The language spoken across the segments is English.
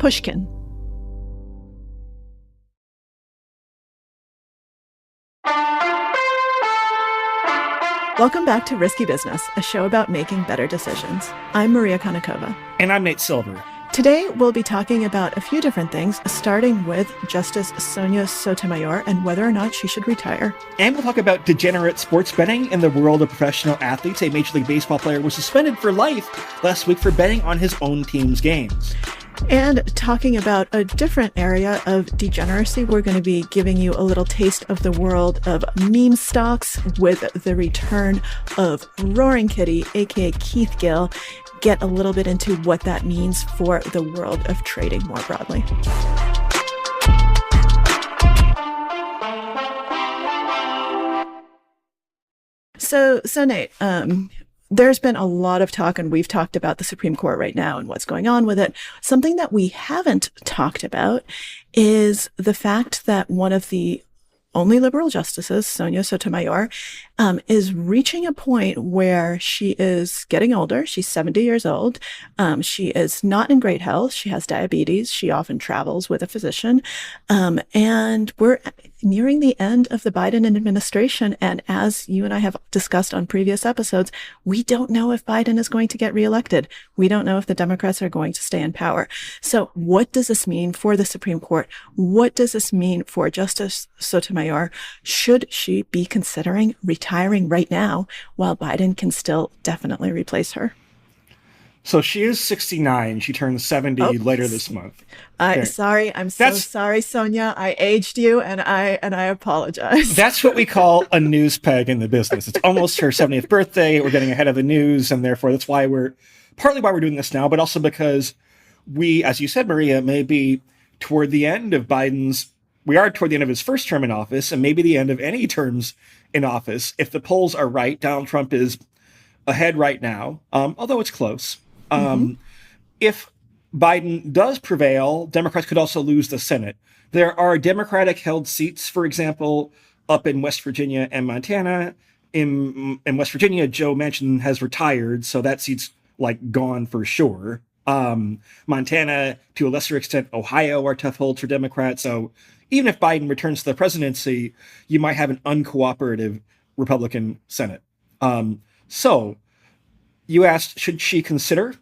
Pushkin. Welcome back to Risky Business, a show about making better decisions. I'm Maria Konnikova. And I'm Nate Silver. Today, we'll be talking about a few different things, starting with Justice Sonia Sotomayor and whether or not she should retire. And we'll talk about degenerate sports betting in the world of professional athletes. A Major League Baseball player was suspended for life last week for betting on his own team's games. And talking about a different area of degeneracy, we're going to be giving you a little taste of the world of meme stocks with the return of Roaring Kitty, aka Keith Gill. Get a little bit into what that means for the world of trading more broadly. So Nate, there's been a lot of talk, and we've talked about the Supreme Court right now and what's going on with it. Something that we haven't talked about is the fact that one of the only liberal justices, Sonia Sotomayor, is reaching a point where she is getting older. She's 70 years old. She is not in great health. She has diabetes. She often travels with a physician. And we're nearing the end of the Biden administration. And as you and I have discussed on previous episodes, we don't know if Biden is going to get reelected. We don't know if the Democrats are going to stay in power. So what does this mean for the Supreme Court? What does this mean for Justice Sotomayor? Should she be considering retiring right now while Biden can still definitely replace her? So she is 69. She turns 70 later this month. Sorry. I'm so sorry, Sonia. I aged you, and I apologize. That's what we call a news peg in the business. It's almost her 70th birthday. We're getting ahead of the news, and therefore that's why partly why we're doing this now, but also because we, as you said, Maria, may be toward the end of we are toward the end of his first term in office, and maybe the end of any terms in office. If the polls are right, Donald Trump is ahead right now, although it's close. If Biden does prevail, Democrats could also lose the Senate. There are Democratic-held seats, for example, up in West Virginia and Montana. In West Virginia, Joe Manchin has retired, so that seat's gone for sure. Montana, to a lesser extent, Ohio are tough holds for Democrats. So even if Biden returns to the presidency, you might have an uncooperative Republican Senate. So you asked, should she consider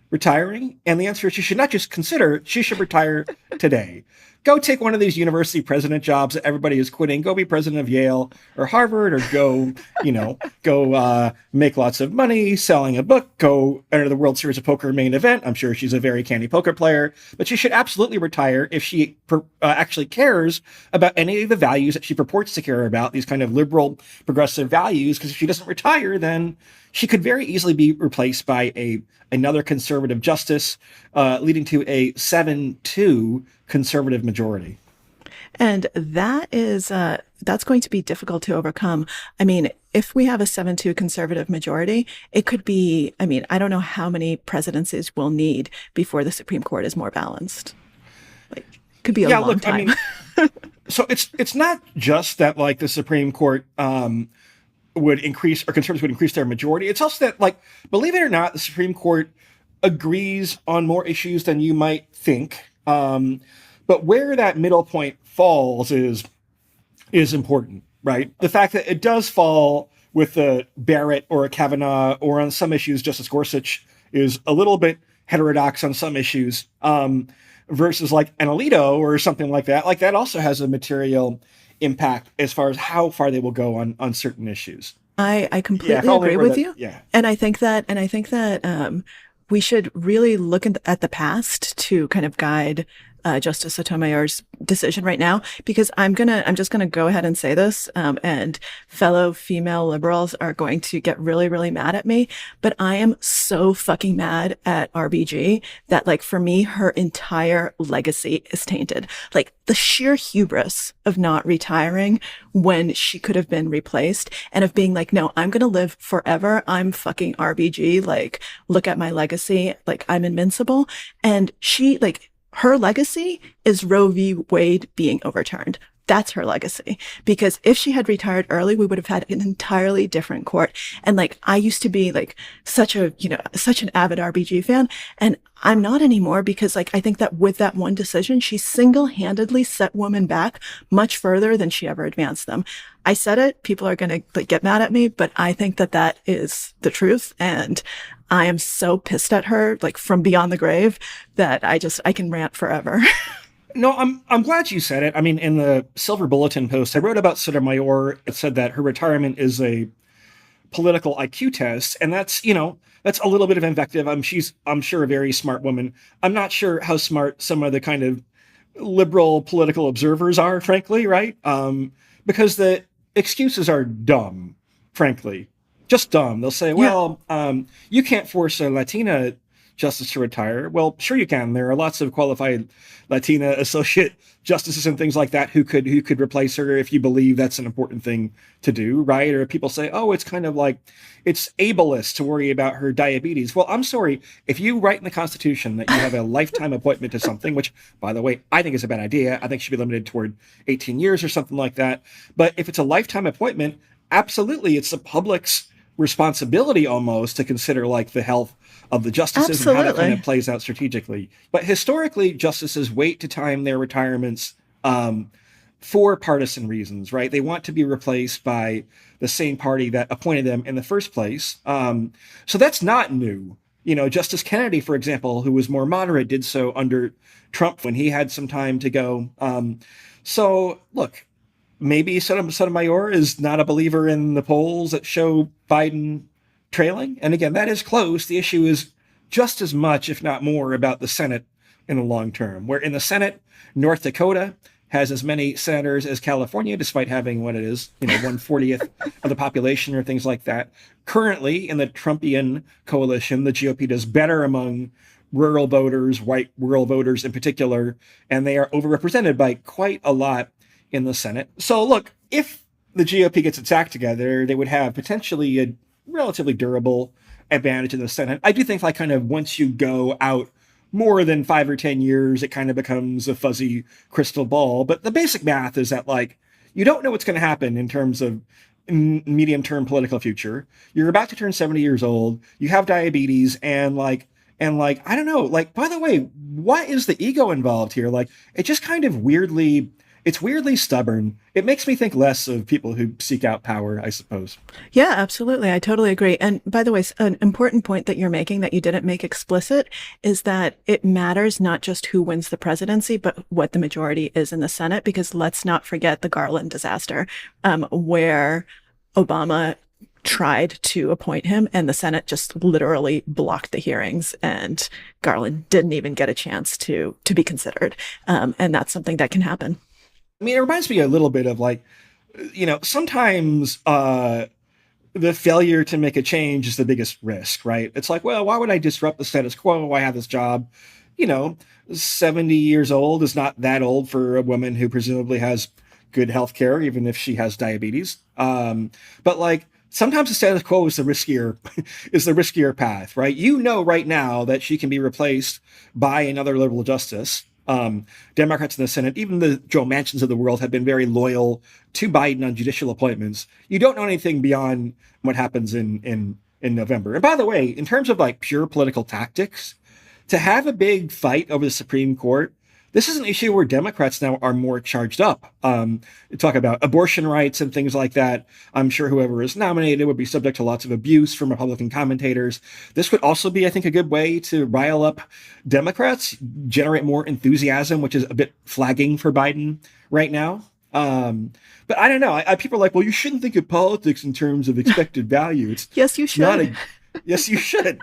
retiring? And the answer is she should not just consider, she should retire today. Go take one of these university president jobs that everybody is quitting. Go be president of Yale or Harvard, or go make lots of money selling a book. Go enter the World Series of Poker main event. I'm sure she's a very canny poker player, but she should absolutely retire if she actually cares about any of the values that she purports to care about, these kind of liberal, progressive values. Because if she doesn't retire, then she could very easily be replaced by another conservative justice, leading to a 7-2 conservative majority. And that is that's going to be difficult to overcome. I mean, if we have a 7-2 conservative majority, it could be, I don't know how many presidencies we'll need before the Supreme Court is more balanced. Could be a long time. So it's not just that the Supreme Court would increase, or conservatives would increase their majority. It's also that, believe it or not, the Supreme Court agrees on more issues than you might think. But where that middle point falls is important, right? The fact that it does fall with a Barrett or a Kavanaugh, or on some issues, Justice Gorsuch is a little bit heterodox on some issues, versus an Alito or something like that. That also has a material impact as far as how far they will go on certain issues. I completely agree with you. Yeah. And I think that we should really look at the past to kind of guide Justice Sotomayor's decision right now, because I'm just gonna go ahead and say this, and fellow female liberals are going to get really, really mad at me, but I am so fucking mad at RBG that for me, her entire legacy is tainted. The sheer hubris of not retiring when she could have been replaced, and of being no, I'm gonna live forever. I'm fucking RBG. Look at my legacy. I'm invincible. And she her legacy is Roe v. Wade being overturned. That's her legacy. Because if she had retired early, we would have had an entirely different court. And like, I used to be like such an avid RBG fan, and I'm not anymore, because like, I think that with that one decision, she single-handedly set women back much further than she ever advanced them. I said it, people are going to like get mad at me, but I think that that is the truth. And I am so pissed at her, like from beyond the grave, that I can rant forever. No, I'm glad you said it. I mean, in the Silver Bulletin post, I wrote about Sotomayor. It said that her retirement is a political IQ test, and that's a little bit of invective. I'm sure a very smart woman. I'm not sure how smart some of the kind of liberal political observers are, frankly, right? Because the excuses are dumb, frankly, just dumb. They'll say, well, you can't force a Latina justice to retire. Well, sure you can. There are lots of qualified Latina associate justices and things like that who could replace her if you believe that's an important thing to do, right? Or people say, oh, it's kind of like it's ableist to worry about her diabetes. Well, I'm sorry, if you write in the Constitution that you have a lifetime appointment to something, which, by the way, I think is a bad idea. I think should be limited toward 18 years or something like that. But if it's a lifetime appointment, absolutely, it's the public's responsibility almost to consider like the health of the justices. Absolutely. And how that kind of plays out strategically. But historically, justices wait to time their retirements for partisan reasons, right? They want to be replaced by the same party that appointed them in the first place. So that's not new. Justice Kennedy, for example, who was more moderate, did so under Trump when he had some time to go. So look, maybe Sotomayor is not a believer in the polls that show Biden trailing. And again, that is close. The issue is just as much, if not more, about the Senate in the long term, where in the Senate, North Dakota has as many senators as California, despite having what it is, 1/40th of the population or things like that. Currently, in the Trumpian coalition, the GOP does better among rural voters, white rural voters in particular, and they are overrepresented by quite a lot in the Senate. So look, if the GOP gets its act together, they would have potentially a relatively durable advantage in the Senate. I do think like kind of once you go out more than 5 or 10 years, it kind of becomes a fuzzy crystal ball. But the basic math is that like, you don't know what's going to happen in terms of medium-term political future. You're about to turn 70 years old. You have diabetes and like, I don't know, like, by the way, what is the ego involved here? Like, it just kind of it's weirdly stubborn. It makes me think less of people who seek out power, I suppose. Yeah, absolutely. I totally agree. And by the way, an important point that you're making that you didn't make explicit is that it matters not just who wins the presidency, but what the majority is in the Senate, because let's not forget the Garland disaster, where Obama tried to appoint him and the Senate just literally blocked the hearings and Garland didn't even get a chance to be considered. And that's something that can happen. I mean, it reminds me a little bit of like, sometimes the failure to make a change is the biggest risk, right? It's like, well, why would I disrupt the status quo? I have this job. 70 years old is not that old for a woman who presumably has good health care, even if she has diabetes. But like, sometimes the status quo is the riskier path, right? Right now that she can be replaced by another liberal justice. Democrats in the Senate, even the Joe Manchins of the world, have been very loyal to Biden on judicial appointments. You don't know anything beyond what happens in November. And by the way, in terms of like pure political tactics, to have a big fight over the Supreme Court, this is an issue where Democrats now are more charged up. Talk about abortion rights and things like that. I'm sure whoever is nominated would be subject to lots of abuse from Republican commentators. This would also be, I think, a good way to rile up Democrats, generate more enthusiasm, which is a bit flagging for Biden right now. But I don't know. People are like, well, you shouldn't think of politics in terms of expected value. Yes, you should. Yes, you should.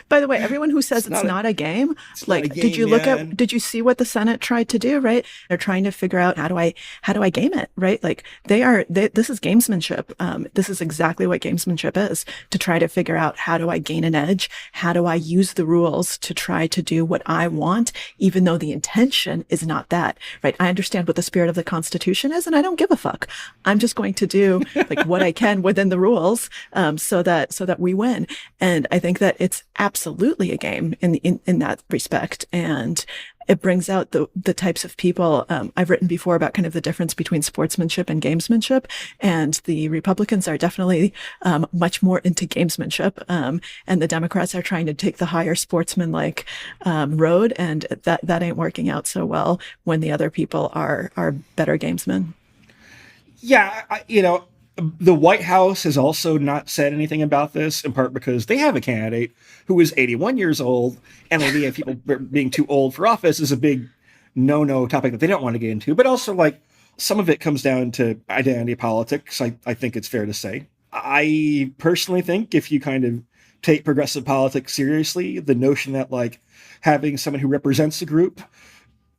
By the way, everyone who says it's not a game, like, did you see what the Senate tried to do, right? They're trying to figure out how do I game it, right? Like this is gamesmanship. This is exactly what gamesmanship is, to try to figure out how do I gain an edge? How do I use the rules to try to do what I want, even though the intention is not that, right? I understand what the spirit of the Constitution is and I don't give a fuck. I'm just going to do like what I can within the rules, so that we win. And I think that it's absolutely a game in that respect. And it brings out the types of people. I've written before about kind of the difference between sportsmanship and gamesmanship, and the Republicans are definitely much more into gamesmanship, and the Democrats are trying to take the higher sportsman-like road, and that ain't working out so well when the other people are better gamesmen. Yeah, the White House has also not said anything about this, in part because they have a candidate who is 81 years old, and the idea of people being too old for office is a big no-no topic that they don't want to get into. But also, like, some of it comes down to identity politics, I think it's fair to say. I personally think if you kind of take progressive politics seriously, the notion that, like, having someone who represents a group,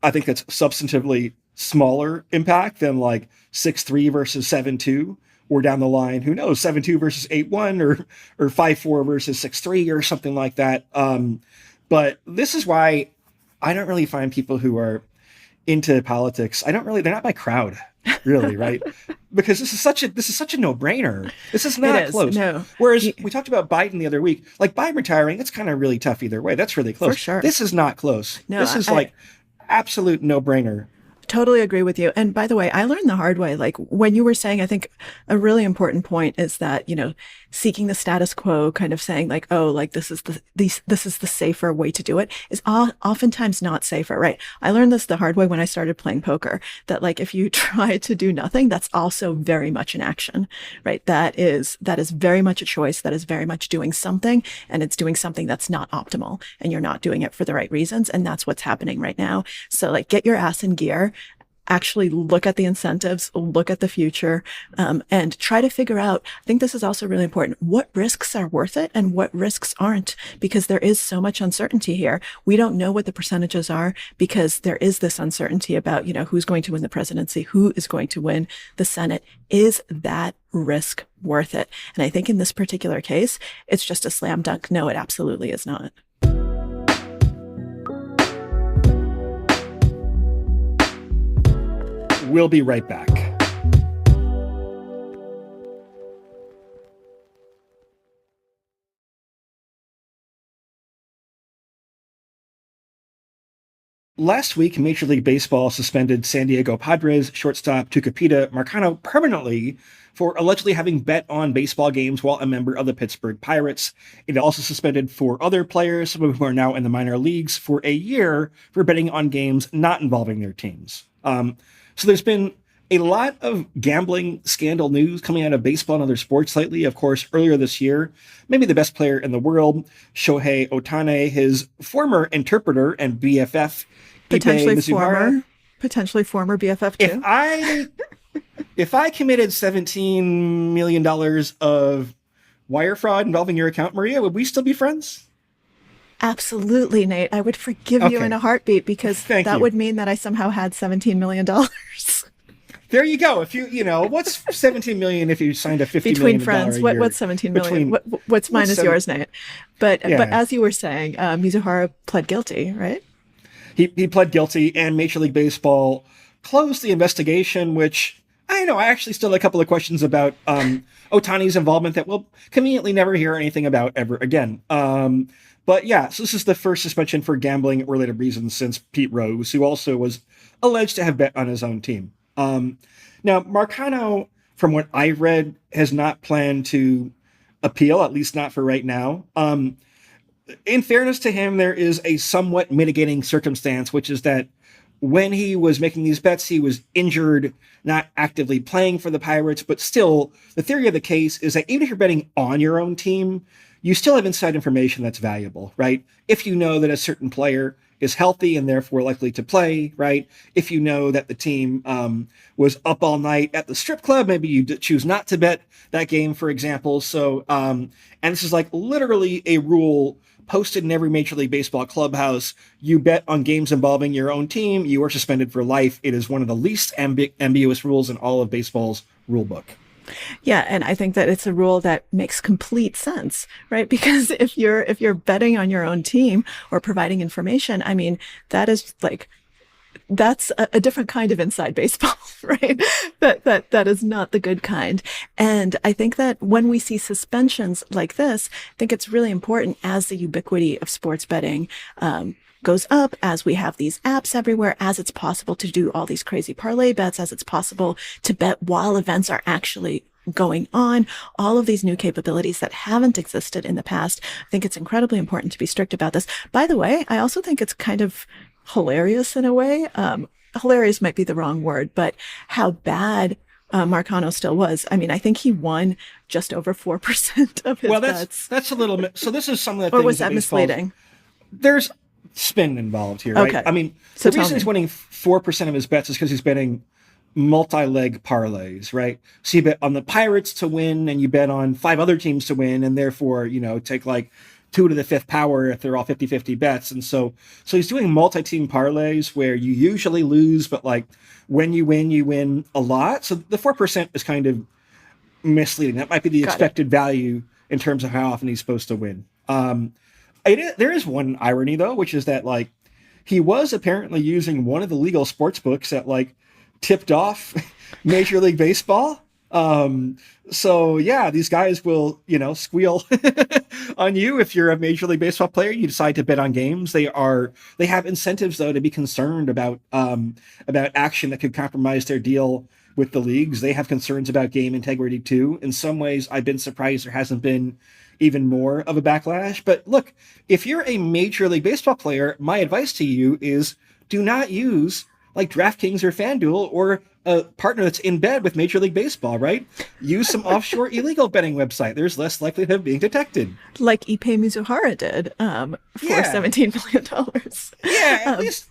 I think that's substantively smaller impact than, like, 6-3 versus 7-2, or down the line, who knows, 7-2 versus 8-1, or 5-4 versus 6-3, or something like that. But this is why I don't really find people who are into politics, they're not my crowd, really, right? Because this is such a no-brainer. This is not close. No. Whereas we talked about Biden the other week, like, Biden retiring, it's kind of really tough either way. That's really close. For sure. This is not close. No, this is like absolute no-brainer. Totally agree with you. And by the way, I learned the hard way. Like, when you were saying, I think a really important point is that, seeking the status quo, kind of saying like, oh, like this is the safer way to do it, is oftentimes not safer, right? I learned this the hard way when I started playing poker, that like, if you try to do nothing, that's also very much an action, right? That is very much a choice. That is very much doing something, and it's doing something that's not optimal, and you're not doing it for the right reasons. And that's what's happening right now. So like, get your ass in gear, actually look at the incentives, look at the future, and try to figure out, I think this is also really important, what risks are worth it and what risks aren't, because there is so much uncertainty here. We don't know what the percentages are because there is this uncertainty about, who's going to win the presidency, who is going to win the Senate. Is that risk worth it? And I think in this particular case, it's just a slam dunk. No, it absolutely is not. We'll be right back. Last week, Major League Baseball suspended San Diego Padres shortstop Tucupita Marcano permanently for allegedly having bet on baseball games while a member of the Pittsburgh Pirates. It also suspended 4 other players, some of whom are now in the minor leagues, for a year for betting on games not involving their teams. So there's been a lot of gambling scandal news coming out of baseball and other sports lately. Of course, earlier this year, maybe the best player in the world, Shohei Ohtani, his former interpreter and BFF, potentially former BFF too. If I committed $17 million of wire fraud involving your account, Maria, would we still be friends? Absolutely, Nate. I would forgive you in a heartbeat, because that would mean that I somehow had $17 million. There you go. If what's 17 million if you signed a $50 between million friends? What's 17 million? What's mine is yours, Nate. But as you were saying, Mizuhara pled guilty, right? He pled guilty, and Major League Baseball closed the investigation, which I actually still have a couple of questions about Ohtani's involvement that we'll conveniently never hear anything about ever again. But yeah, so this is the first suspension for gambling-related reasons since Pete Rose, who also was alleged to have bet on his own team. Now, Marcano, from what I've read, has not planned to appeal, at least not for right now. In fairness to him, there is a somewhat mitigating circumstance, which is that when he was making these bets, he was injured, not actively playing for the Pirates, but still, the theory of the case is that even if you're betting on your own team, you still have inside information that's valuable, right? If you know that a certain player is healthy and therefore likely to play, right? If you know that the team was up all night at the strip club, maybe you choose not to bet that game, for example. So, and this is like literally a rule posted in every Major League Baseball clubhouse. You bet on games involving your own team, you are suspended for life. It is one of the least ambiguous rules in all of baseball's rule book. Yeah, and I think that it's a rule that makes complete sense, right? Because if you're betting on your own team or providing information, I mean, that's a different kind of inside baseball, right? That is not the good kind. And I think that when we see suspensions like this, I think it's really important, as the ubiquity of sports betting goes up, as we have these apps everywhere, as it's possible to do all these crazy parlay bets, as it's possible to bet while events are actually going on, all of these new capabilities that haven't existed in the past. I think it's incredibly important to be strict about this. By the way, I also think it's kind of hilarious in a way. Hilarious might be the wrong word, but how bad Marcano still was. I mean, I think he won just over 4% of his bets. That's a little bit. So this is some of the or things was that misleading? There's spin involved here, right? Okay. I mean, So the reason he's winning 4% of his bets is because he's betting multi-leg parlays, right? So you bet on the Pirates to win, and you bet on 5 other teams to win, and therefore, take like 2 to the 5th power if they're all 50-50 bets. And so he's doing multi-team parlays where you usually lose, but like when you win a lot. So the 4% is kind of misleading. That might be the expected value in terms of how often he's supposed to win. There is one irony though, which is that like he was apparently using one of the legal sports books that like tipped off Major League Baseball. So yeah, these guys will, squeal on you if you're a Major League Baseball player. You decide to bet on games. They have incentives though to be concerned about action that could compromise their deal with the leagues. They have concerns about game integrity too. In some ways, I've been surprised there hasn't been even more of a backlash. But look, if you're a Major League Baseball player, my advice to you is do not use like DraftKings or FanDuel or a partner that's in bed with Major League Baseball, right? Use some offshore illegal betting website. There's less likelihood of being detected. Like Ippei Mizuhara did for $17 million. Yeah, at least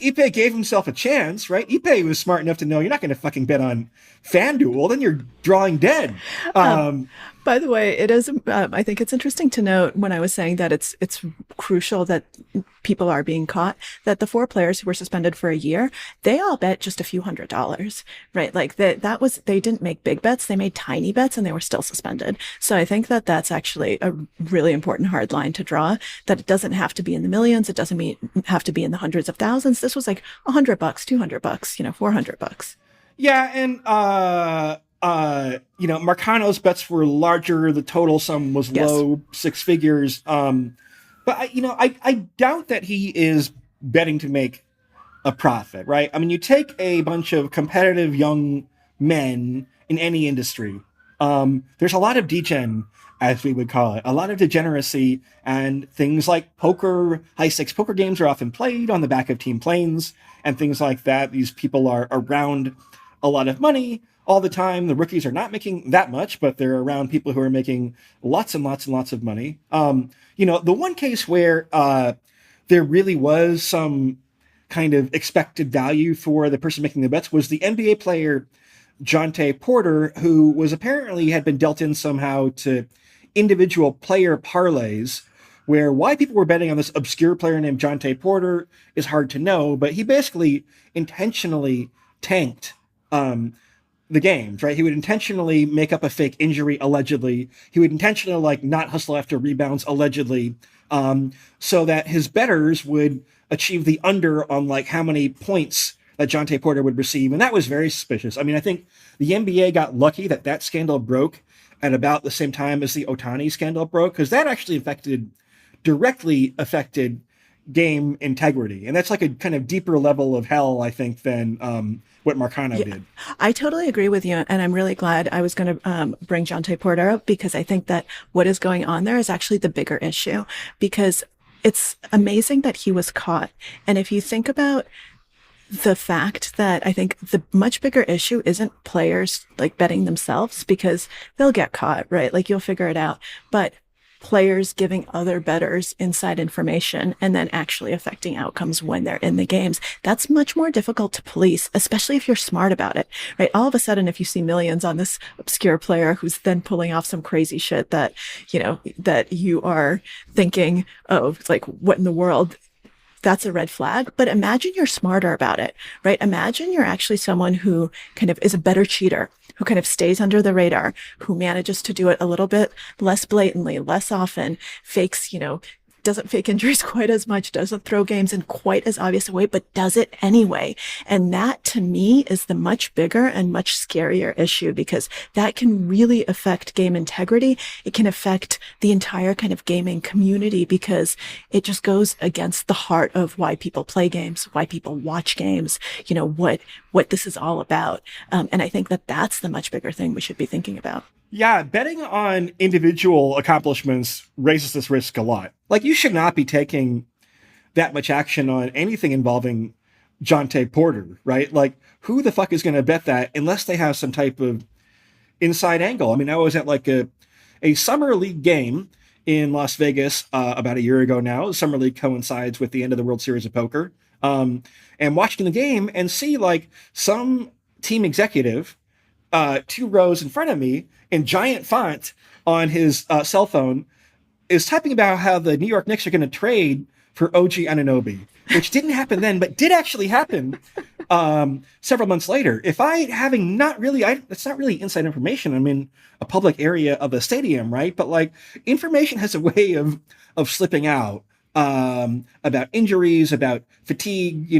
Ippei gave himself a chance, right? Ippei was smart enough to know you're not going to fucking bet on FanDuel, then you're drawing dead. By the way, it is. I think it's interesting to note when I was saying that it's crucial that people are being caught, that the 4 players who were suspended for a year, they all bet just a few $100s, right? Like they didn't make big bets, they made tiny bets, and they were still suspended. So I think that that's actually a really important hard line to draw. That it doesn't have to be in the millions, it doesn't have to be in the hundreds of thousands. This was like $100, $200, $400. Yeah, and Marcano's bets were larger. The total sum was low 6 figures. But I doubt that he is betting to make a profit, right? I mean, you take a bunch of competitive young men in any industry. There's a lot of degen, as we would call it, a lot of degeneracy, and things like poker, high-stakes poker games are often played on the back of team planes and things like that. These people are around a lot of money all the time. The rookies are not making that much, but they're around people who are making lots and lots and lots of money. The one case where there really was some kind of expected value for the person making the bets was the NBA player Jonte Porter, who was apparently had been dealt in somehow to individual player parlays, where why people were betting on this obscure player named Jonte Porter is hard to know, but he basically intentionally tanked the games, right? He would intentionally make up a fake injury, allegedly. He would intentionally not hustle after rebounds, allegedly, so that his bettors would achieve the under on how many points that Jonte Porter would receive. And that was very suspicious. I mean, I think the NBA got lucky that scandal broke at about the same time as the Ohtani scandal broke, because that actually directly affected game integrity. And that's like a kind of deeper level of hell, I think, than what Marcano did. I totally agree with you. And I'm really glad I was going to bring Jonte Porter up, because I think that what is going on there is actually the bigger issue, because it's amazing that he was caught. And if you think about the fact that I think the much bigger issue isn't players betting themselves, because they'll get caught, right? You'll figure it out. But players giving other bettors inside information and then actually affecting outcomes when they're in the games. That's much more difficult to police, especially if you're smart about it, right? All of a sudden, if you see millions on this obscure player who's then pulling off some crazy shit that, that you are thinking, oh, what in the world? That's a red flag. But imagine you're smarter about it, right? Imagine you're actually someone who kind of is a better cheater, who kind of stays under the radar, who manages to do it a little bit less blatantly, less often, fakes, doesn't fake injuries quite as much, doesn't throw games in quite as obvious a way, but does it anyway. And that to me is the much bigger and much scarier issue, because that can really affect game integrity. It can affect the entire kind of gaming community, because it just goes against the heart of why people play games, why people watch games, what this is all about. And I think that that's the much bigger thing we should be thinking about. Yeah, betting on individual accomplishments raises this risk a lot. Like, you should not be taking that much action on anything involving Jonte Porter, right? Like, who the fuck is going to bet that unless they have some type of inside angle? I mean, I was at like a summer league game in Las Vegas about a year ago now. Summer league coincides with the end of the World Series of Poker. And watching the game and see like some team executive 2 rows in front of me in giant font on his cell phone is typing about how the New York Knicks are going to trade for OG Anunoby, which didn't happen then, but did actually happen several months later. If that's not really inside information. I'm in a public area of a stadium, right? But like, information has a way of slipping out. About injuries, about fatigue,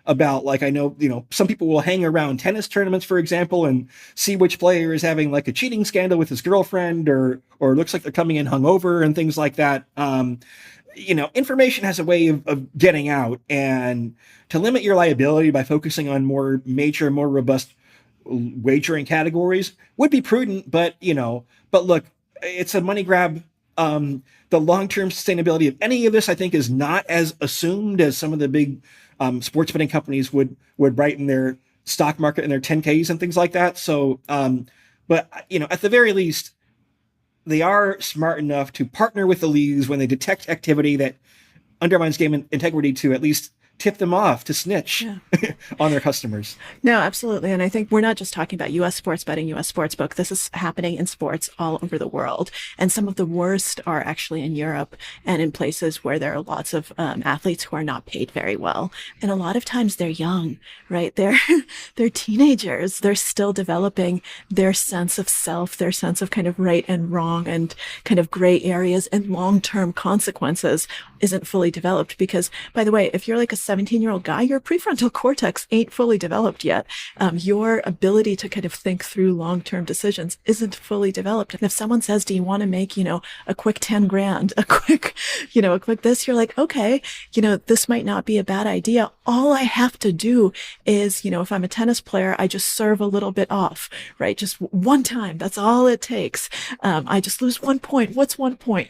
about like, I know, some people will hang around tennis tournaments, for example, and see which player is having like a cheating scandal with his girlfriend or looks like they're coming in hungover and things like that. Information has a way of getting out, and to limit your liability by focusing on more major, more robust wagering categories would be prudent, but look, it's a money grab. The long-term sustainability of any of this, I think, is not as assumed as some of the big sports betting companies would write in their stock market and their 10Ks and things like that. So, but at the very least, they are smart enough to partner with the leagues when they detect activity that undermines game integrity to at least tip them off, to snitch on their customers. No, absolutely. And I think we're not just talking about U.S. sports betting, U.S. sportsbook. This is happening in sports all over the world. And some of the worst are actually in Europe and in places where there are lots of athletes who are not paid very well. And a lot of times they're young, right? They're teenagers. They're still developing their sense of self, their sense of kind of right and wrong and kind of gray areas, and long-term consequences isn't fully developed. Because, by the way, if you're like a 17-year-old guy, your prefrontal cortex ain't fully developed yet. Your ability to kind of think through long-term decisions isn't fully developed. And if someone says, do you want to make, a quick 10 grand, a quick this, you're like, okay, this might not be a bad idea. All I have to do is, if I'm a tennis player, I just serve a little bit off, right? Just one time. That's all it takes. I just lose 1 point. What's 1 point?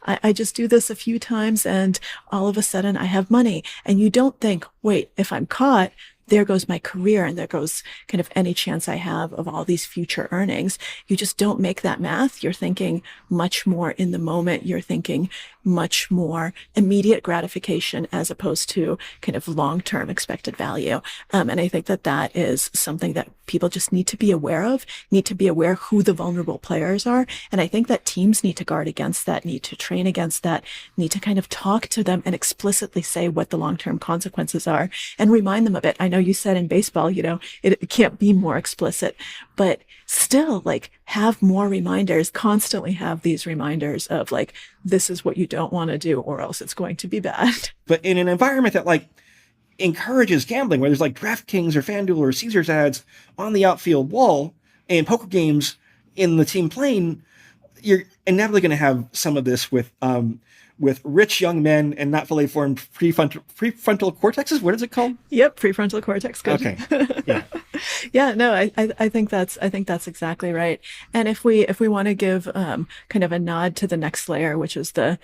I just do this a few times and all of a sudden I have money. And you don't think, wait, if I'm caught, there goes my career and there goes kind of any chance I have of all these future earnings. You just don't make that math. You're thinking much more in the moment. You're thinking much more immediate gratification as opposed to kind of long-term expected value. And I think that is something that people just need to be aware of, need to be aware who the vulnerable players are. And I think that teams need to guard against that, need to train against that, need to kind of talk to them and explicitly say what the long-term consequences are and remind them of it. I know you said in baseball, it can't be more explicit, but still, like, have more reminders, constantly have these reminders of like, this is what you don't want to do or else it's going to be bad. But in an environment that like encourages gambling, where there's like DraftKings or FanDuel or Caesars ads on the outfield wall and poker games in the team plane, you're inevitably going to have some of this with rich young men and not fully formed prefrontal cortexes. What is it called? Yep, prefrontal cortex. Good. Okay. Yeah. Yeah. No, I think that's exactly right. And if we want to give kind of a nod to the next layer, which is the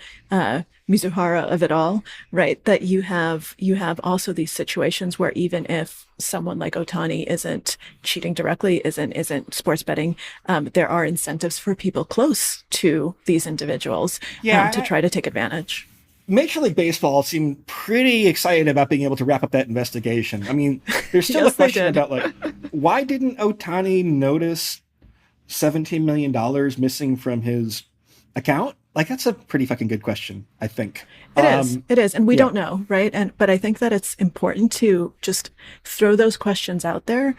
Mizuhara of it all, right? That you have also these situations where even if someone like Ohtani isn't cheating directly, isn't sports betting, there are incentives for people close to these individuals to try to take advantage. Major League Baseball seemed pretty excited about being able to wrap up that investigation. I mean, there's still a question about like, why didn't Ohtani notice $17 million missing from his account? Like, that's a pretty fucking good question, I think. It is. It is. And we Yeah. don't know, right? But I think that it's important to just throw those questions out there,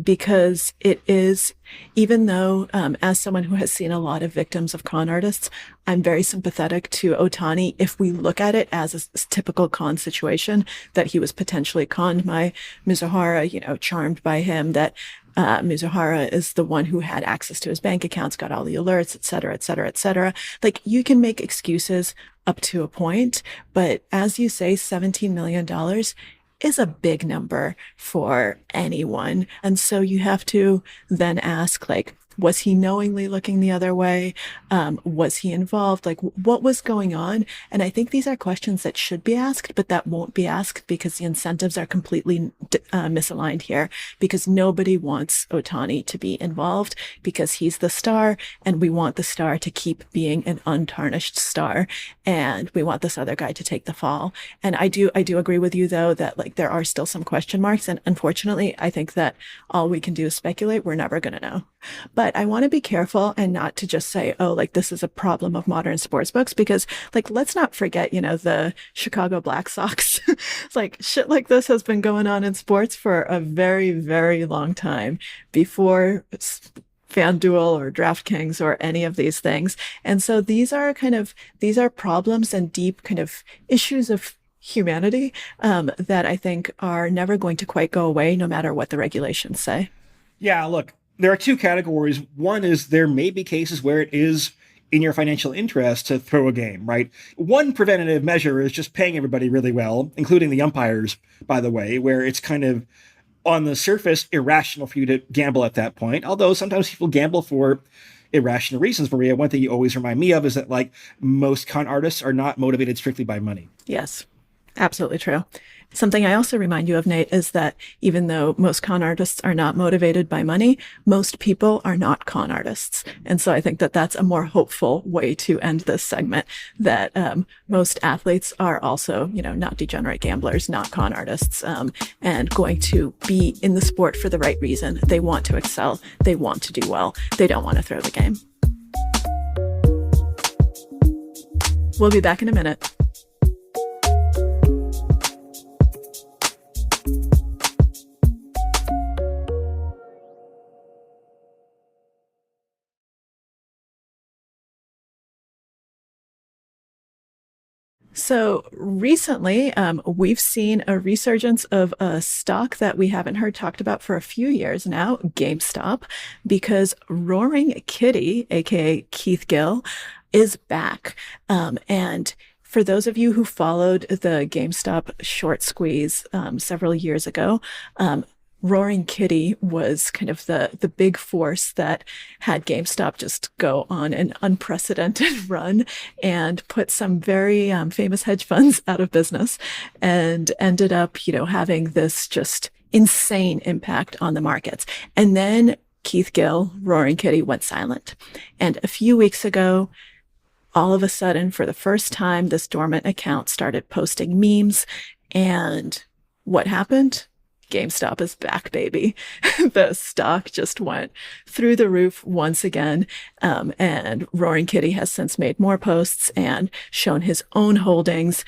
because it is, even though, as someone who has seen a lot of victims of con artists, I'm very sympathetic to Otani if we look at it as a typical con situation, that he was potentially conned by Mizuhara, charmed by him, that Mizuhara is the one who had access to his bank accounts, got all the alerts, et cetera, et cetera, et cetera. Like, you can make excuses up to a point, but as you say, $17 million is a big number for anyone. And so you have to then ask, like, was he knowingly looking the other way? Was he involved? Like, what was going on? And I think these are questions that should be asked, but that won't be asked because the incentives are completely misaligned here, because nobody wants Otani to be involved because he's the star, and we want the star to keep being an untarnished star, and we want this other guy to take the fall. And I do agree with you, though, that like there are still some question marks. And unfortunately, I think that all we can do is speculate. We're never going to know. But I want to be careful and not to just say, oh, like this is a problem of modern sports books, because like, let's not forget, the Chicago Black Sox. It's like shit like this has been going on in sports for a very, very long time before FanDuel or DraftKings or any of these things. And so these are problems and deep kind of issues of humanity, that I think are never going to quite go away, no matter what the regulations say. Yeah, look, there are two categories. One is there may be cases where it is in your financial interest to throw a game, right? One preventative measure is just paying everybody really well, including the umpires, by the way, where it's kind of on the surface irrational for you to gamble at that point. Although sometimes people gamble for irrational reasons. Maria, one thing you always remind me of is that like most con artists are not motivated strictly by money. Yes, absolutely true. Something I also remind you of, Nate, is that even though most con artists are not motivated by money, most people are not con artists. And so I think that that's a more hopeful way to end this segment, that most athletes are also, not degenerate gamblers, not con artists, and going to be in the sport for the right reason. They want to excel. They want to do well. They don't want to throw the game. We'll be back in a minute. So recently, we've seen a resurgence of a stock that we haven't heard talked about for a few years now, GameStop, because Roaring Kitty, aka Keith Gill, is back. And for those of you who followed the GameStop short squeeze several years ago, Roaring Kitty was kind of the big force that had GameStop just go on an unprecedented run and put some very famous hedge funds out of business, and ended up, having this just insane impact on the markets. And then Keith Gill, Roaring Kitty, went silent. And a few weeks ago, all of a sudden, for the first time, this dormant account started posting memes. And what happened? GameStop is back, baby. The stock just went through the roof once again. And Roaring Kitty has since made more posts and shown his own holdings,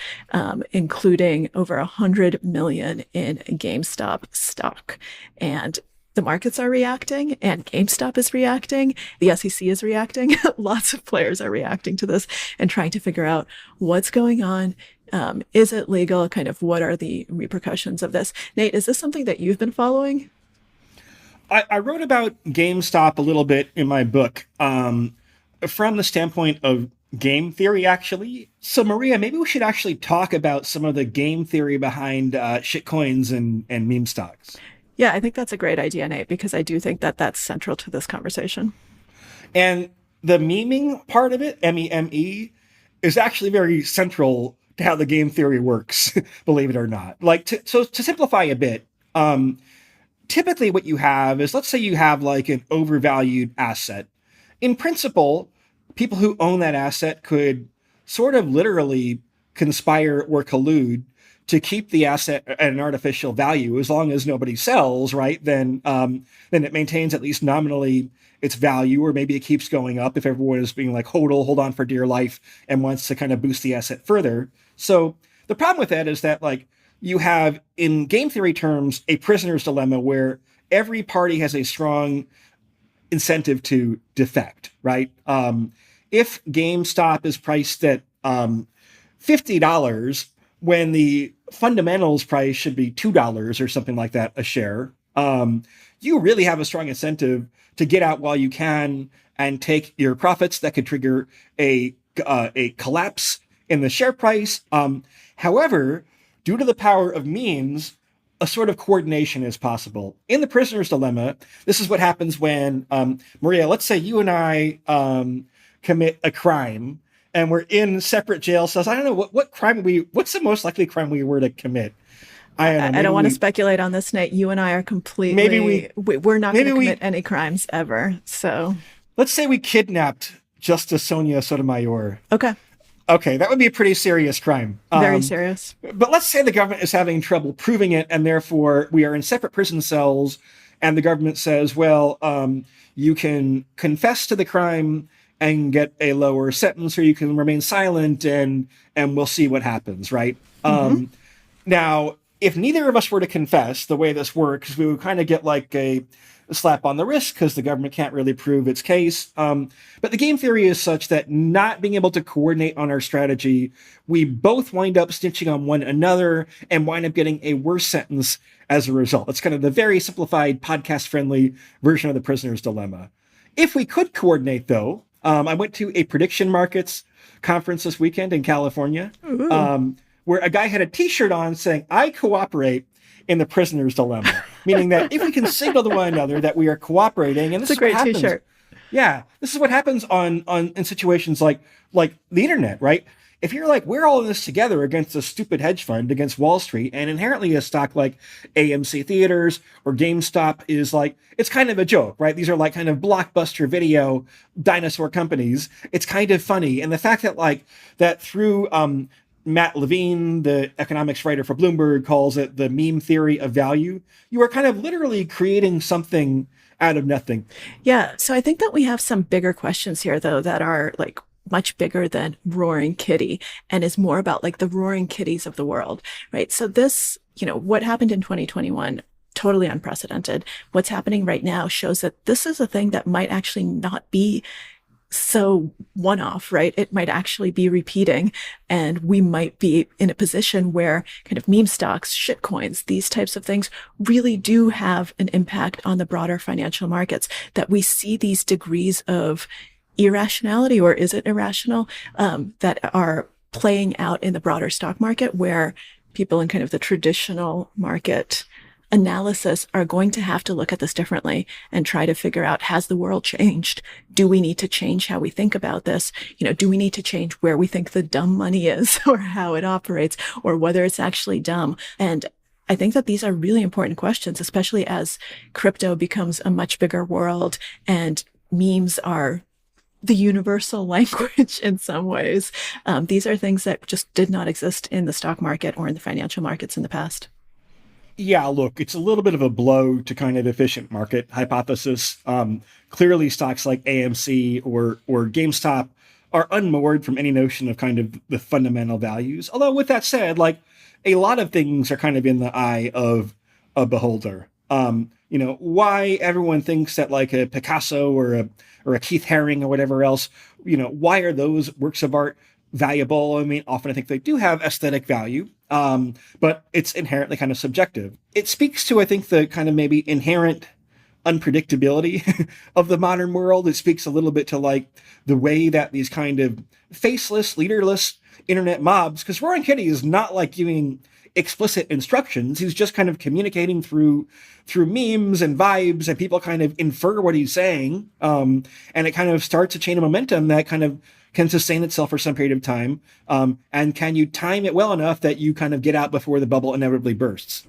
including over 100 million in GameStop stock. And the markets are reacting, and GameStop is reacting. The SEC is reacting. Lots of players are reacting to this and trying to figure out what's going on. Is it legal? Kind of what are the repercussions of this? Nate, is this something that you've been following? I wrote about GameStop a little bit in my book, from the standpoint of game theory, actually. So, Maria, maybe we should actually talk about some of the game theory behind shitcoins and meme stocks. Yeah, I think that's a great idea, Nate, because I do think that that's central to this conversation. And the meming part of it, MEME, is actually very central to how the game theory works, believe it or not. To simplify a bit, typically what you have is, let's say you have like an overvalued asset. In principle, people who own that asset could sort of literally conspire or collude to keep the asset at an artificial value. As long as nobody sells, right, then it maintains at least nominally its value, or maybe it keeps going up if everyone is being like, hold on for dear life and wants to kind of boost the asset further. So the problem with that is that like you have, in game theory terms, a prisoner's dilemma where every party has a strong incentive to defect, right? If GameStop is priced at $50 when the fundamentals price should be $2 or something like that a share, you really have a strong incentive to get out while you can and take your profits that could trigger a collapse in the share price. However, due to the power of memes, a sort of coordination is possible. In the prisoner's dilemma, this is what happens when, Maria, let's say you and I commit a crime and we're in separate jail cells. I don't know what's the most likely crime we were to commit? I don't want to speculate on this, Nate. You and I are completely, we're not going to commit any crimes ever. So let's say we kidnapped Justice Sonia Sotomayor. Okay, that would be a pretty serious crime. Very serious. But let's say the government is having trouble proving it, and therefore we are in separate prison cells, and the government says, well, you can confess to the crime and get a lower sentence, or you can remain silent and we'll see what happens, right? Now, if neither of us were to confess, the way this works, we would kind of get like a slap on the wrist because the government can't really prove its case. But the game theory is such that not being able to coordinate on our strategy, we both wind up snitching on one another and wind up getting a worse sentence as a result. It's kind of the very simplified, podcast-friendly version of the prisoner's dilemma. If we could coordinate, though, I went to a prediction markets conference this weekend in California, where a guy had a T-shirt on saying, "I cooperate in the prisoner's dilemma," meaning that if we can signal to one another that we are cooperating, and this is a great T-shirt. Yeah, this is what happens in situations like the internet, right? If you're like, we're all in this together against a stupid hedge fund, against Wall Street, and inherently a stock like AMC Theaters or GameStop is like, it's kind of a joke, right? These are like kind of blockbuster video dinosaur companies. It's kind of funny. And the fact that through Matt Levine, the economics writer for Bloomberg, calls it the meme theory of value, you are kind of literally creating something out of nothing. Yeah. So I think that we have some bigger questions here, though, that are like much bigger than Roaring Kitty and is more about like the Roaring Kitties of the world, right? So this, what happened in 2021, totally unprecedented. What's happening right now shows that this is a thing that might actually not be so one-off, right? It might actually be repeating, and we might be in a position where kind of meme stocks, shit coins, these types of things really do have an impact on the broader financial markets, that we see these degrees of irrationality, or is it irrational, that are playing out in the broader stock market, where people in kind of the traditional market analysis are going to have to look at this differently and try to figure out, has the world changed? Do we need to change how we think about this? Do we need to change where we think the dumb money is, or how it operates, or whether it's actually dumb? And I think that these are really important questions, especially as crypto becomes a much bigger world and memes are the universal language in some ways. These are things that just did not exist in the stock market or in the financial markets in the past. Yeah, look, it's a little bit of a blow to kind of efficient market hypothesis. Clearly, stocks like AMC or GameStop are unmoored from any notion of kind of the fundamental values. Although with that said, like a lot of things are kind of in the eye of a beholder. Why everyone thinks that like a Picasso or a Keith Haring or whatever else, why are those works of art valuable? I mean, often I think they do have aesthetic value, but it's inherently kind of subjective. It speaks to, I think, the kind of maybe inherent unpredictability of the modern world. It speaks a little bit to like the way that these kind of faceless, leaderless internet mobs, because Roaring Kitty is not like giving explicit instructions. He's just kind of communicating through memes and vibes, and people kind of infer what he's saying. And it kind of starts a chain of momentum that kind of can sustain itself for some period of time. And can you time it well enough that you kind of get out before the bubble inevitably bursts?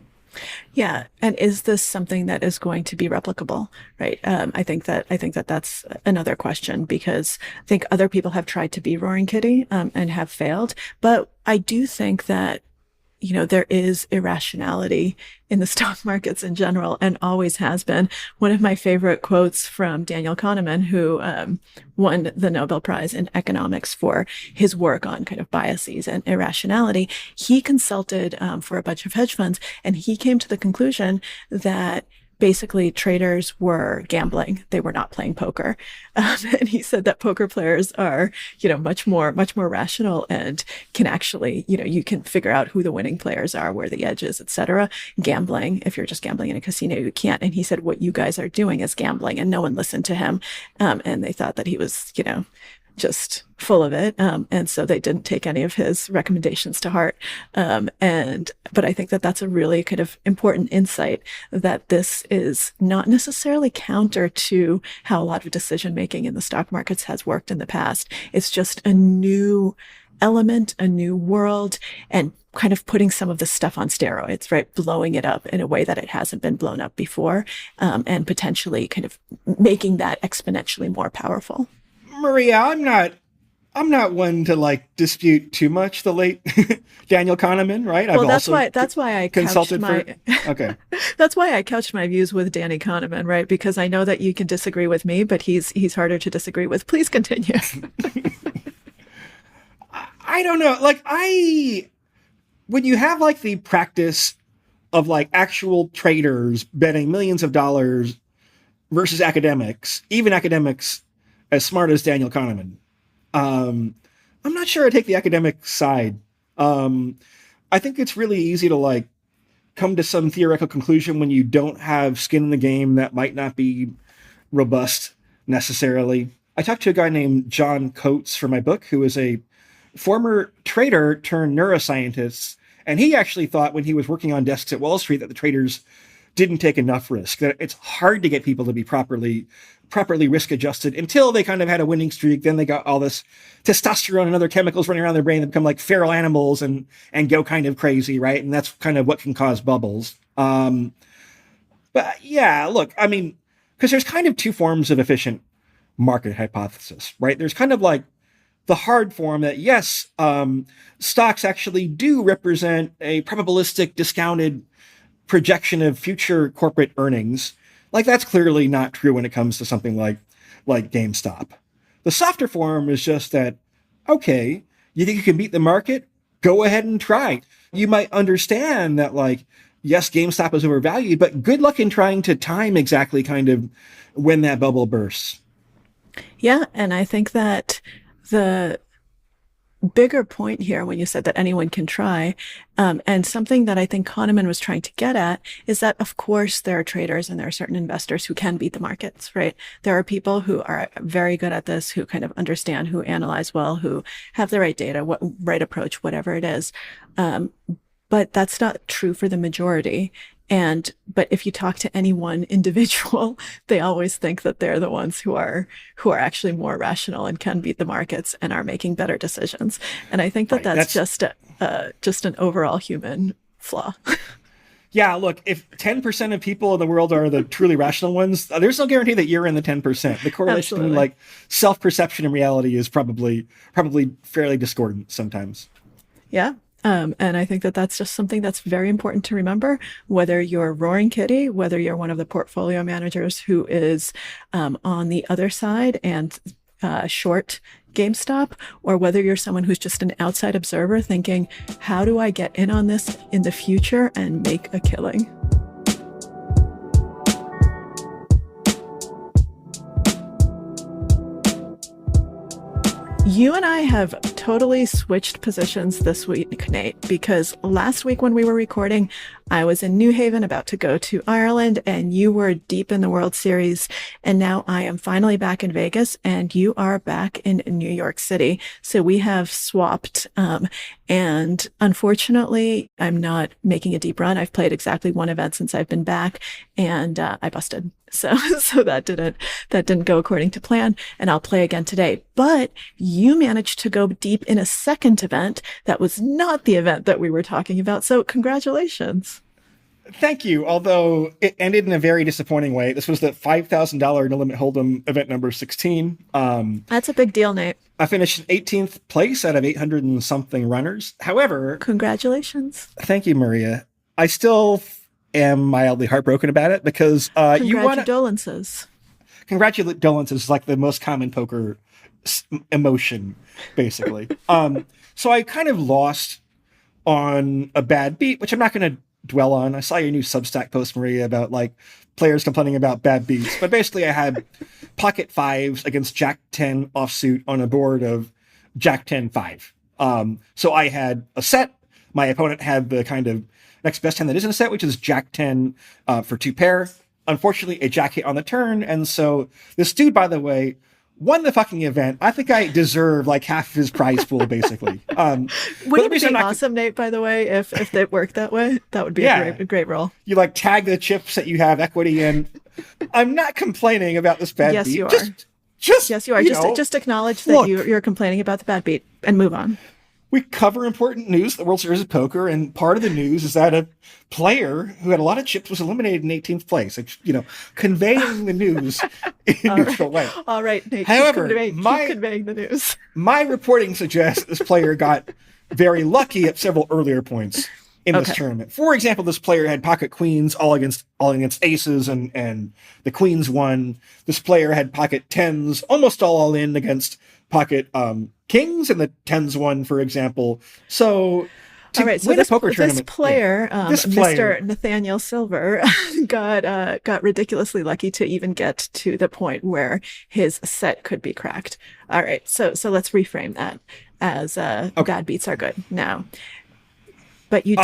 Yeah. And is this something that is going to be replicable? Right. I think that that's another question, because I think other people have tried to be Roaring Kitty, and have failed. But I do think that, there is irrationality in the stock markets in general and always has been. One of my favorite quotes from Daniel Kahneman, who won the Nobel Prize in economics for his work on kind of biases and irrationality, he consulted for a bunch of hedge funds, and he came to the conclusion that basically traders were gambling. They were not playing poker. And he said that poker players are, much more rational and can actually, you can figure out who the winning players are, where the edge is, et cetera. Gambling, if you're just gambling in a casino, you can't. And he said, what you guys are doing is gambling, and no one listened to him. And they thought that he was, just full of it. And so they didn't take any of his recommendations to heart. But I think that that's a really kind of important insight, that this is not necessarily counter to how a lot of decision making in the stock markets has worked in the past. It's just a new element, a new world, and kind of putting some of this stuff on steroids, right? Blowing it up in a way that it hasn't been blown up before, and potentially kind of making that exponentially more powerful. Maria, I'm not one to dispute too much the late Daniel Kahneman, right? Well, that's why I couched my okay. That's why I couched my views with Danny Kahneman, right? Because I know that you can disagree with me, but he's harder to disagree with. Please continue. I don't know. When you have the practice of actual traders betting millions of dollars versus academics, even academics as smart as Daniel Kahneman, I'm not sure I take the academic side. I think it's really easy to come to some theoretical conclusion when you don't have skin in the game that might not be robust necessarily. I talked to a guy named John Coates for my book, who is a former trader turned neuroscientist. And he actually thought when he was working on desks at Wall Street that the traders didn't take enough risk, that it's hard to get people to be properly risk adjusted until they kind of had a winning streak. Then they got all this testosterone and other chemicals running around their brain that become like feral animals and go kind of crazy, right? And that's kind of what can cause bubbles. But yeah, look, I mean, because there's kind of two forms of efficient market hypothesis, right? There's kind of the hard form that, yes, stocks actually do represent a probabilistic discounted projection of future corporate earnings. That's clearly not true when it comes to something like GameStop. The softer form is just that, okay, you think you can beat the market? Go ahead and try. You might understand that, yes, GameStop is overvalued, but good luck in trying to time exactly kind of when that bubble bursts. Yeah, and I think that the bigger point here, when you said that anyone can try, and something that I think Kahneman was trying to get at, is that of course there are traders and there are certain investors who can beat the markets, right? There are people who are very good at this, who kind of understand, who analyze well, who have the right data, right approach, whatever it is. But that's not true for the majority. But if you talk to any one individual, they always think that they're the ones who are actually more rational and can beat the markets and are making better decisions. And I think that that's just an overall human flaw. Yeah, look, if 10% of people in the world are the truly rational ones, there's no guarantee that you're in the 10%. The correlation between self-perception and reality is probably fairly discordant sometimes. Yeah. And I think that that's just something that's very important to remember, whether you're Roaring Kitty, whether you're one of the portfolio managers who is on the other side and short GameStop, or whether you're someone who's just an outside observer thinking, how do I get in on this in the future and make a killing? You and I have totally switched positions this week, Nate, because last week when we were recording, I was in New Haven about to go to Ireland and you were deep in the World Series. And now I am finally back in Vegas and you are back in New York City. So we have swapped. And unfortunately, I'm not making a deep run. I've played exactly one event since I've been back and I busted. So that didn't go according to plan, and I'll play again today. But you managed to go deep in a second event that was not the event that we were talking about. So congratulations. Thank you. Although it ended in a very disappointing way. This was the $5,000 No Limit Hold'em event number 16. That's a big deal, Nate. I finished in 18th place out of 800 and something runners. However, congratulations. Thank you, Maria. I still am mildly heartbroken about it because congratulations. Congratulations is like the most common poker emotion, basically. So I kind of lost on a bad beat, which I'm not going to dwell on. I saw your new Substack post, Maria, about like players complaining about bad beats. But basically, I had pocket fives against Jack 10 offsuit on a board of Jack 10 5. So I had a set. My opponent had the kind of next best hand that isn't a set, which is Jack 10 for 2 pair. Unfortunately, a Jack hit on the turn. And so this dude, by the way, won the fucking event. I think I deserve like half of his prize pool, basically. Wouldn't it be awesome, Nate, by the way, if it worked that way? That would be a great roll. You like tag the chips that you have equity in. I'm not complaining about this bad beat. Yes, you are. Yes, you are. Just acknowledge that you're complaining about the bad beat and move on. We cover important news, the World Series of Poker, and part of the news is that a player who had a lot of chips was eliminated in 18th place. Conveying the news in a neutral way. All right, Nate. However, keep conveying the news. My reporting suggests that this player got very lucky at several earlier points in this tournament. For example, this player had pocket queens all against aces, and the queens won. This player had pocket tens, almost all in against pocket kings, and the tens won, for example. So to win a poker tournament, this player, Mr. Nathaniel Silver, got ridiculously lucky to even get to the point where his set could be cracked. All right, so let's reframe that as bad beats are good now. But you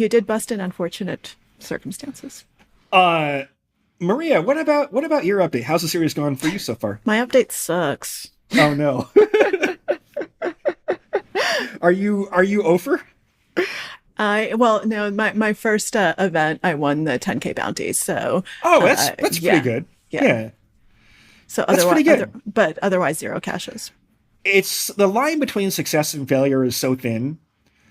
did bust in unfortunate circumstances. Maria, what about your update? How's the series going for you so far? My update sucks. Oh no. Are you over? No, my first event I won the 10K bounty, so that's pretty good. Yeah. So otherwise zero cashes. It's the line between success and failure is so thin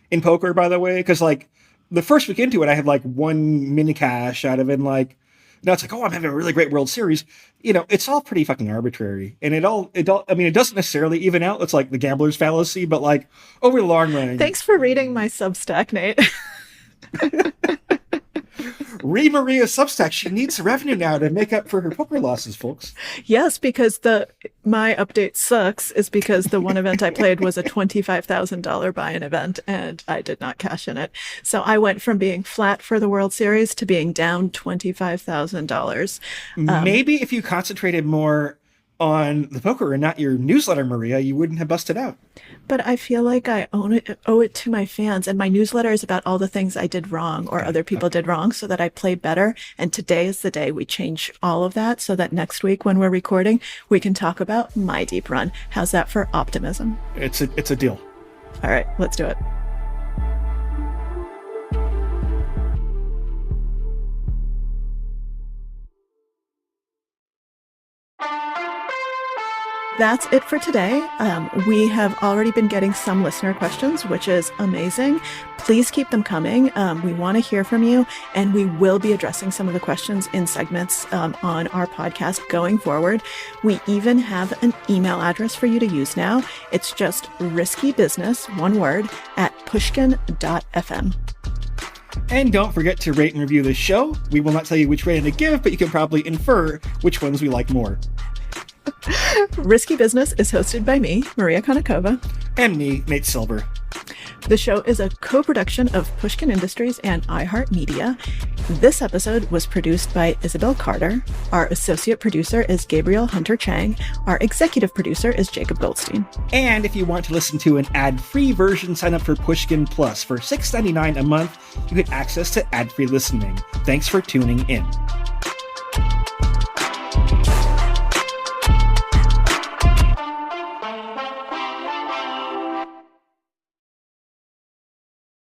in poker, by the way, because like the first week into it, I had like one mini cash out of it, and like now it's like, oh, I'm having a really great World Series. It's all pretty fucking arbitrary, and it doesn't necessarily even out. It's like the gambler's fallacy, but like over the long run. Thanks for reading my Substack, Nate. Read Maria's Substack. She needs revenue now to make up for her poker losses, folks. Yes, because my update sucks is because the one event I played was a $25,000 buy-in event, and I did not cash in it. So I went from being flat for the World Series to being down $25,000. Maybe if you concentrated more on the poker and not your newsletter, Maria, you wouldn't have busted out. But I feel like I owe it to my fans, and my newsletter is about all the things I did wrong or other people did wrong so that I play better. And today is the day we change all of that so that next week when we're recording, we can talk about my deep run. How's that for optimism? It's a deal. All right, let's do it. That's it for today. We have already been getting some listener questions, which is amazing. Please keep them coming. We want to hear from you, and we will be addressing some of the questions in segments on our podcast going forward. We even have an email address for you to use now. It's just riskybusiness, one word, @pushkin.fm. And don't forget to rate and review this show. We will not tell you which rating to give, but you can probably infer which ones we like more. Risky Business is hosted by me, Maria Konnikova. And me, Nate Silver. The show is a co-production of Pushkin Industries and iHeartMedia. This episode was produced by Isabel Carter. Our associate producer is Gabriel Hunter Chang. Our executive producer is Jacob Goldstein. And if you want to listen to an ad-free version, sign up for Pushkin Plus. For $6.99 a month, you get access to ad-free listening. Thanks for tuning in.